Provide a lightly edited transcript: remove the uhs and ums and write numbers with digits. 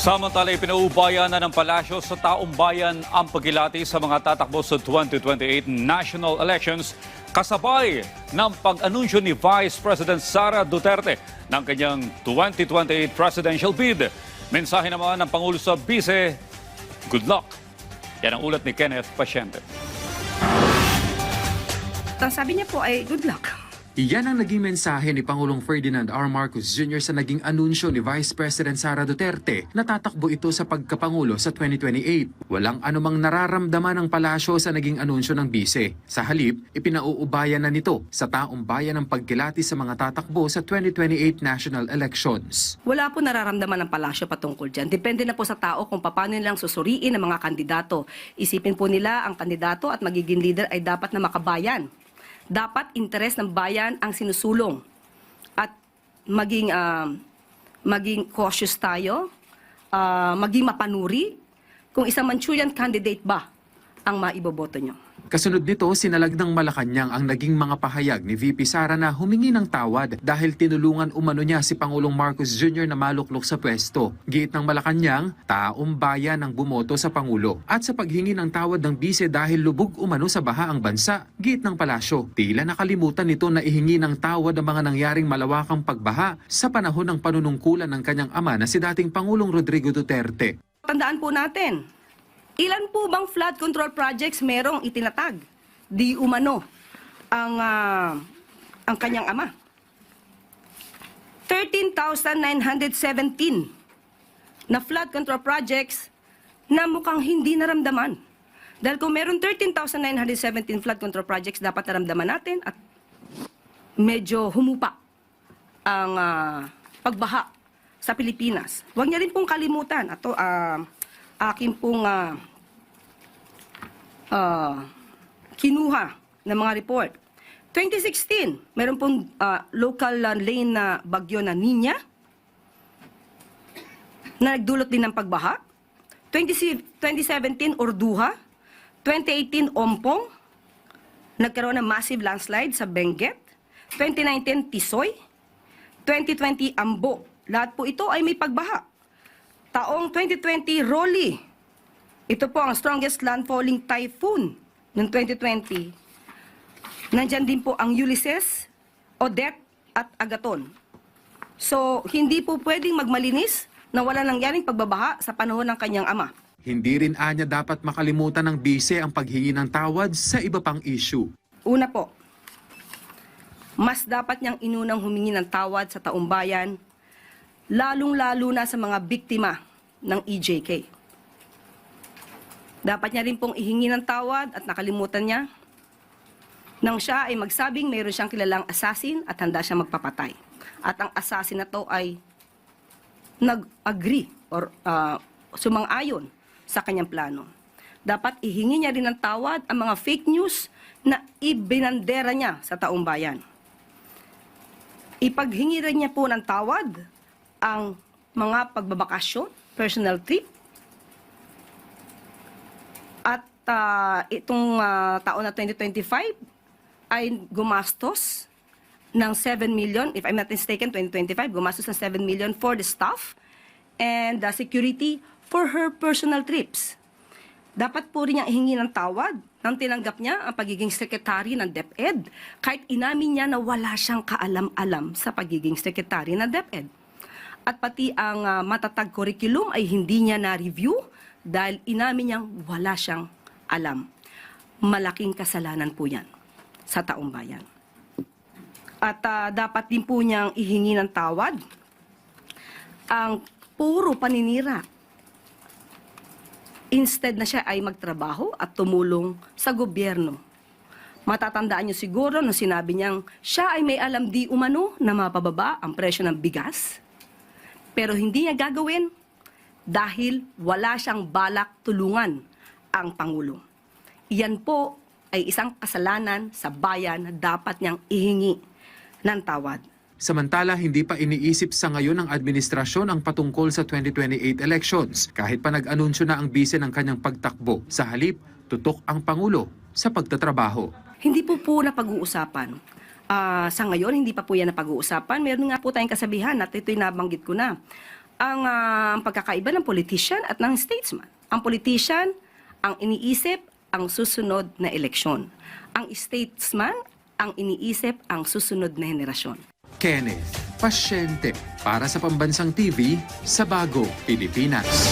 Samantala, pinaubayan na ng palasyo sa taong bayan ang pagkilati sa mga tatakbo sa 2028 national elections kasabay ng pag-anunsyo ni Vice President Sara Duterte ng kanyang 2028 presidential bid. Mensahe naman ng Pangulo sa Bise, good luck. Yan ang ulat ni Kenneth Pasyente. Ang sabi niya po ay good luck. Iyan ang naging mensahe ni Pangulong Ferdinand R. Marcos Jr. sa naging anunsyo ni Vice President Sara Duterte na tatakbo ito sa pagkapangulo sa 2028. Walang anumang nararamdaman ng palasyo sa naging anunsyo ng bise. Sa halip, ipinauubayan na nito sa taong bayan ang pagkilati sa mga tatakbo sa 2028 national elections. Wala po nararamdaman ng palasyo patungkol dyan. Depende na po sa tao kung paano nilang susuriin ang mga kandidato. Isipin po nila ang kandidato at magiging leader ay dapat na makabayan. Dapat interes ng bayan ang sinusulong at maging cautious tayo, maging mapanuri kung isang Manchurian candidate ba ang maiboboto nyo. Kasunod nito, sinalag ng Malacanang ang naging mga pahayag ni VP Sara na humingi ng tawad dahil tinulungan umano niya si Pangulong Marcos Jr. na maluklok sa pwesto. Giit ng Malacanang, taong bayan ang bumoto sa Pangulo. At sa paghingi ng tawad ng bise dahil lubog umano sa baha ang bansa, giit ng palasyo, tila nakalimutan nito na ihingi ng tawad ang mga nangyaring malawakang pagbaha sa panahon ng panunungkulan ng kanyang ama na si dating Pangulong Rodrigo Duterte. Tandaan po natin, ilan po bang flood control projects merong itinatag? Di umano ang kanyang ama. 13,917 na flood control projects na mukhang hindi naramdaman. Dahil kung meron 13,917 flood control projects, dapat naramdaman natin at medyo humupa ang pagbaha sa Pilipinas. Huwag niya rin pong kalimutan. Ito, akin pong kinuha ng mga report. 2016, meron pong local lane na bagyo na Nina na nagdulot din ng pagbaha. 2017, Orduha. 2018, Ompong. Nagkaroon ng massive landslide sa Benguet. 2019, Tisoy. 2020, Ambo. Lahat po ito ay may pagbaha. Taong 2020, Rolly. Ito po ang strongest landfalling typhoon ng 2020. Nandyan din po ang Ulysses, Odette at Agaton. So, hindi po pwedeng magmalinis na wala nangyaring pagbabaha sa panahon ng kanyang ama. Hindi rin anya dapat makalimutan ng bise ang paghingi ng tawad sa iba pang issue. Una po, mas dapat niyang inunang humingi ng tawad sa taong bayan, lalong-lalo na sa mga biktima ng EJK. Dapat niya rin pong ihingi ng tawad at nakalimutan niya nang siya ay magsabing mayroon siyang kilalang assassin at handa siyang magpapatay. At ang assassin na to ay nag-agree or sumang-ayon sa kanyang plano. Dapat ihingi niya rin ng tawad ang mga fake news na ibinandera niya sa taong bayan. Ipaghingi rin niya po ng tawad ang mga pagbabakasyon, personal trip, at itong taon na 2025 ay gumastos ng 7 million, if I'm not mistaken, 2025, gumastos ng 7 million for the staff and the security for her personal trips. Dapat po rin niyang ihingi ng tawad nang tinanggap niya ang pagiging sekretary ng DepEd, kahit inamin niya na wala siyang kaalam-alam sa pagiging sekretary ng DepEd. At pati ang matatag curriculum ay hindi niya na-review dahil inamin niyang wala siyang alam. Malaking kasalanan po yan sa taong bayan. At dapat din po niyang ihingi ng tawad ang puro paninira. Instead na siya ay magtrabaho at tumulong sa gobyerno. Matatandaan niyo siguro nung sinabi niyang siya ay may alam di umano na mapababa ang presyo ng bigas. Pero hindi niya gagawin dahil wala siyang balak tulungan ang Pangulo. Iyan po ay isang kasalanan sa bayan na dapat niyang ihingi ng tawad. Samantala, hindi pa iniisip sa ngayon ng administrasyon ang patungkol sa 2028 elections kahit pa nag-anunsyo na ang bise ng kanyang pagtakbo. Sa halip, tutok ang Pangulo sa pagtatrabaho. Hindi po napag-uusapan. Sa ngayon, hindi pa po yan napag-uusapan. Meron nga po tayong kasabihan at ito'y nabanggit ko na. ang pagkakaiba ng politician at ng statesman. Ang politician, ang iniisip, ang susunod na eleksyon. Ang statesman, ang iniisip, ang susunod na henerasyon. Kenneth Pasyente para sa Pambansang TV sa Bagong Pilipinas.